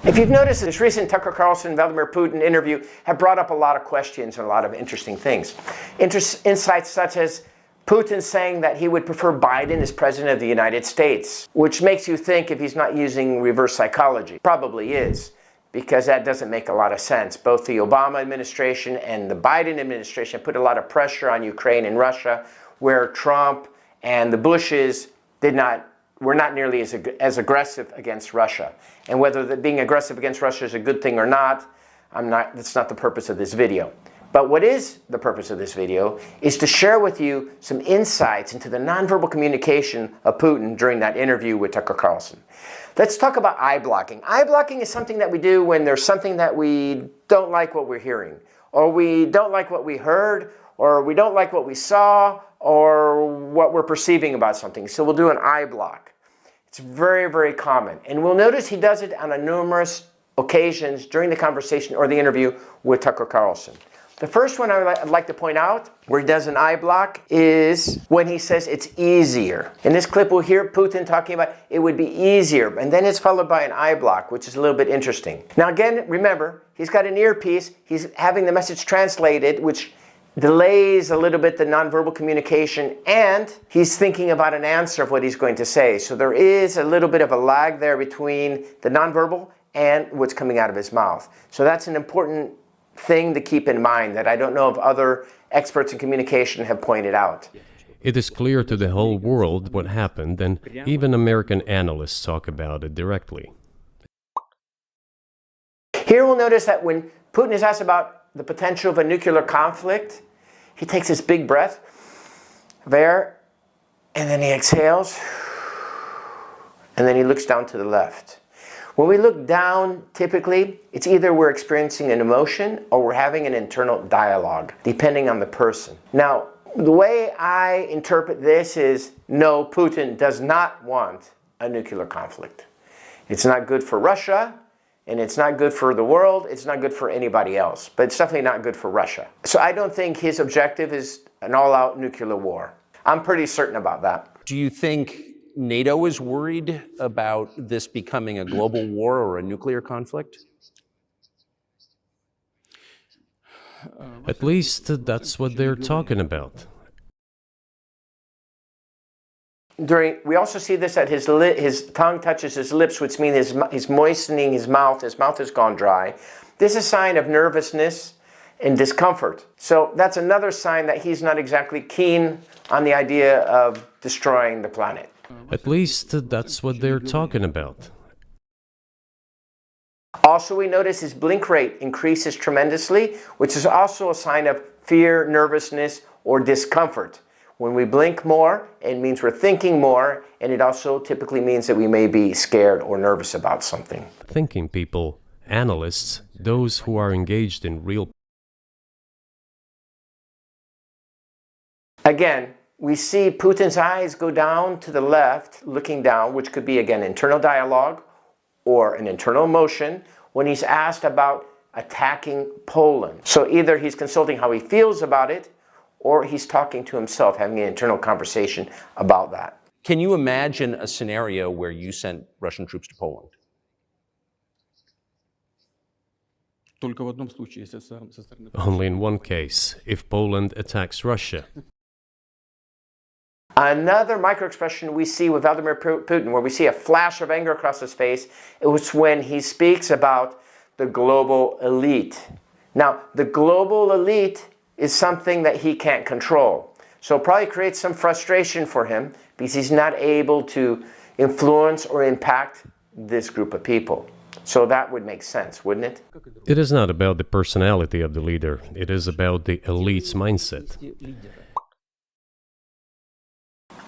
If you've noticed, this recent Tucker Carlson, Vladimir Putin interview have brought up a lot of questions and a lot of interesting things. Insights such as Putin saying that he would prefer Biden as president of the United States, which makes you think if he's not using reverse psychology. Probably is, because that doesn't make a lot of sense. Both the Obama administration and the Biden administration put a lot of pressure on Ukraine and Russia, where Trump and the Bushes were not nearly as aggressive against Russia. And whether being aggressive against Russia is a good thing or not, that's not the purpose of this video. But what is the purpose of this video is to share with you some insights into the nonverbal communication of Putin during that interview with Tucker Carlson. Let's talk about eye blocking. Eye blocking is something that we do when there's something that we don't like what we're hearing, or we don't like what we heard, or we don't like what we saw, or what we're perceiving about something. So we'll do an eye block. It's very, very common. And we'll notice he does it on numerous occasions during the conversation or the interview with Tucker Carlson. The first one I'd like to point out, where he does an eye block, is when he says it's easier. In this clip, we'll hear Putin talking about it would be easier, and then it's followed by an eye block, which is a little bit interesting. Now again, remember, he's got an earpiece, he's having the message translated, which delays a little bit the nonverbal communication, and he's thinking about an answer of what he's going to say. So there is a little bit of a lag there between the nonverbal and what's coming out of his mouth. So that's an important thing to keep in mind that I don't know if other experts in communication have pointed out. It is clear to the whole world what happened, and even American analysts talk about it directly. Here we'll notice that when Putin is asked about the potential of a nuclear conflict, he takes this big breath of air, and then he exhales, and then he looks down to the left. When we look down, typically, it's either we're experiencing an emotion or we're having an internal dialogue, depending on the person. Now, the way I interpret this is, no, Putin does not want a nuclear conflict. It's not good for Russia, and it's not good for the world, it's not good for anybody else, but it's definitely not good for Russia. So I don't think his objective is an all-out nuclear war. I'm pretty certain about that. Do you think NATO is worried about this becoming a global war or a nuclear conflict? At least that's what they're talking about. We also see this at his tongue touches his lips, which means he's moistening his mouth has gone dry. This is a sign of nervousness and discomfort. So that's another sign that he's not exactly keen on the idea of destroying the planet. At least that's what they're talking about. Also, we notice his blink rate increases tremendously, which is also a sign of fear, nervousness, or discomfort. When we blink more, it means we're thinking more, and it also typically means that we may be scared or nervous about something. Thinking people, analysts, those who are engaged in real... Again, we see Putin's eyes go down to the left, looking down, which could be, again, internal dialogue or an internal emotion when he's asked about attacking Poland. So either he's consulting how he feels about it, or he's talking to himself, having an internal conversation about that. Can you imagine a scenario where you sent Russian troops to Poland? Only in one case, if Poland attacks Russia. Another microexpression we see with Vladimir Putin, where we see a flash of anger across his face, it was when he speaks about the global elite. Now, the global elite is something that he can't control. So it probably creates some frustration for him because he's not able to influence or impact this group of people. So that would make sense, wouldn't it? It is not about the personality of the leader. It is about the elite's mindset.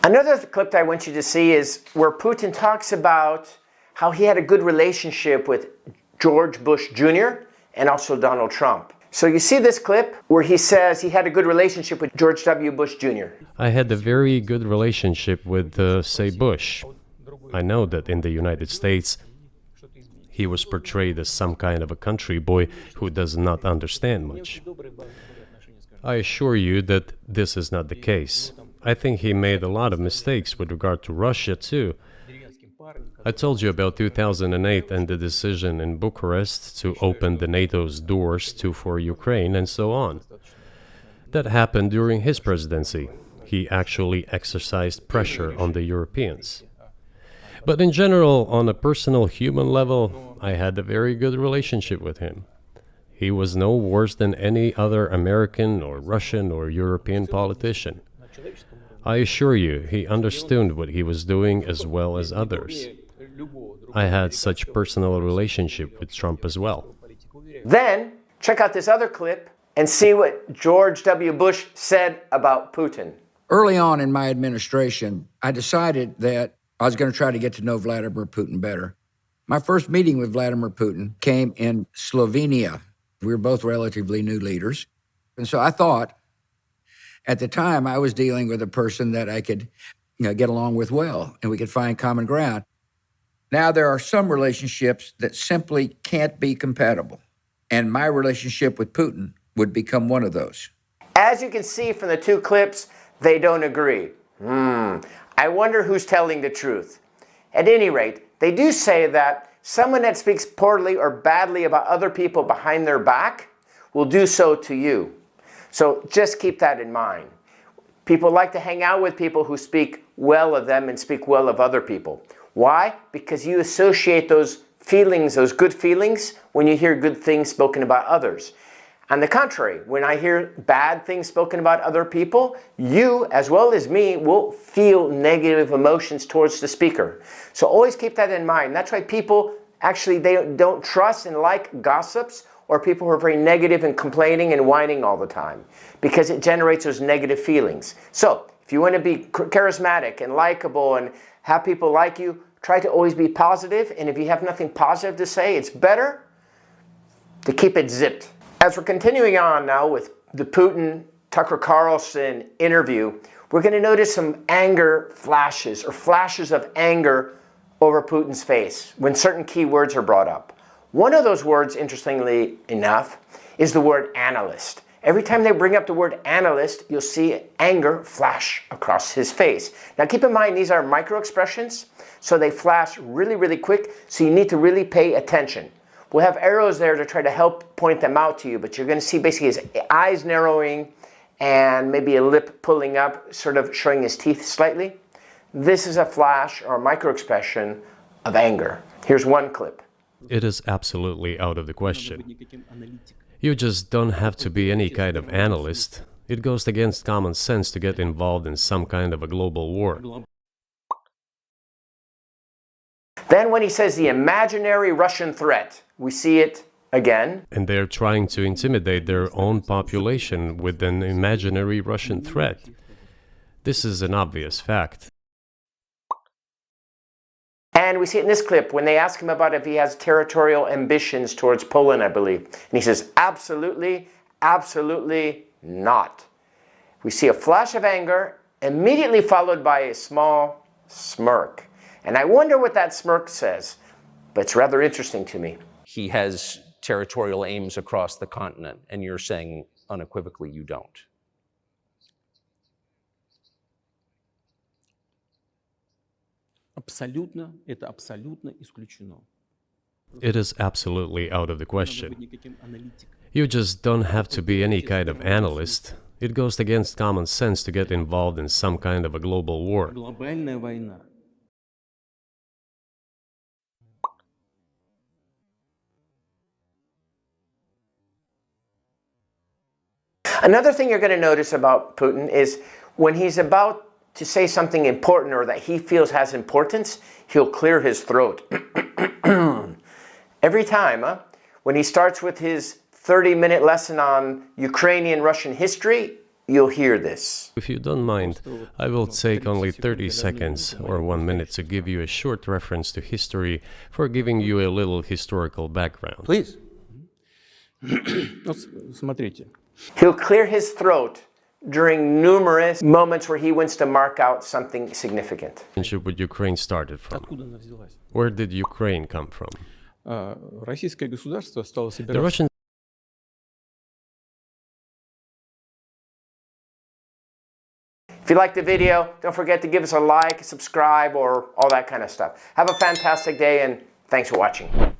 Another clip that I want you to see is where Putin talks about how he had a good relationship with George Bush Jr. and also Donald Trump. So you see this clip where he says he had a good relationship with George W. Bush Jr. I had a very good relationship with, say, Bush. I know that in the United States, he was portrayed as some kind of a country boy who does not understand much. I assure you that this is not the case. I think he made a lot of mistakes with regard to Russia, too. I told you about 2008 and the decision in Bucharest to open the NATO's doors for Ukraine and so on. That happened during his presidency. He actually exercised pressure on the Europeans. But in general, on a personal human level, I had a very good relationship with him. He was no worse than any other American or Russian or European politician. I assure you, he understood what he was doing as well as others. I had such personal relationship with Trump as well. Then, check out this other clip and see what George W. Bush said about Putin. Early on in my administration, I decided that I was going to try to get to know Vladimir Putin better. My first meeting with Vladimir Putin came in Slovenia. We were both relatively new leaders. And so I thought, at the time, I was dealing with a person that I could get along with well, and we could find common ground. Now, there are some relationships that simply can't be compatible. And my relationship with Putin would become one of those. As you can see from the two clips, they don't agree. I wonder who's telling the truth. At any rate, they do say that someone that speaks poorly or badly about other people behind their back will do so to you. So just keep that in mind. People like to hang out with people who speak well of them and speak well of other people. Why? Because you associate those feelings, those good feelings, when you hear good things spoken about others. On the contrary, when I hear bad things spoken about other people, you, as well as me, will feel negative emotions towards the speaker. So always keep that in mind. That's why people actually, they don't trust and like gossips or people who are very negative and complaining and whining all the time, because it generates those negative feelings. So if you want to be charismatic and likable and have people like you, try to always be positive. And if you have nothing positive to say, it's better to keep it zipped. As we're continuing on now with the Putin-Tucker Carlson interview, we're going to notice some anger flashes or flashes of anger over Putin's face when certain key words are brought up. One of those words, interestingly enough, is the word analyst. Every time they bring up the word analyst, you'll see anger flash across his face. Now keep in mind, these are micro expressions, so they flash really, really quick, so you need to really pay attention. We'll have arrows there to try to help point them out to you, but you're going to see basically his eyes narrowing and maybe a lip pulling up, sort of showing his teeth slightly. This is a flash or a micro expression of anger. Here's one clip. It is absolutely out of the question. You just don't have to be any kind of analyst. It goes against common sense to get involved in some kind of a global war. Then when he says the imaginary Russian threat, we see it again. And they're trying to intimidate their own population with an imaginary Russian threat. This is an obvious fact. And we see it in this clip when they ask him about if he has territorial ambitions towards Poland, I believe. And he says, absolutely, absolutely not. We see a flash of anger, immediately followed by a small smirk. And I wonder what that smirk says, but it's rather interesting to me. He has territorial aims across the continent, and you're saying unequivocally you don't. It is absolutely out of the question. You just don't have to be any kind of analyst. It goes against common sense to get involved in some kind of a global war. Another thing you're going to notice about Putin is when he's about to say something important or that he feels has importance, he'll clear his throat. Every time, when he starts with his 30-minute lesson on Ukrainian-Russian history, you'll hear this. If you don't mind, I will take only 30 seconds or 1 minute to give you a short reference to history for giving you a little historical background. Please. He'll clear his throat during numerous moments where he wants to mark out something significant. Relationship with Ukraine started from? Where did Ukraine come from? The Russian If you liked the video, don't forget to give us a like, subscribe, or all that kind of stuff. Have a fantastic day, and thanks for watching.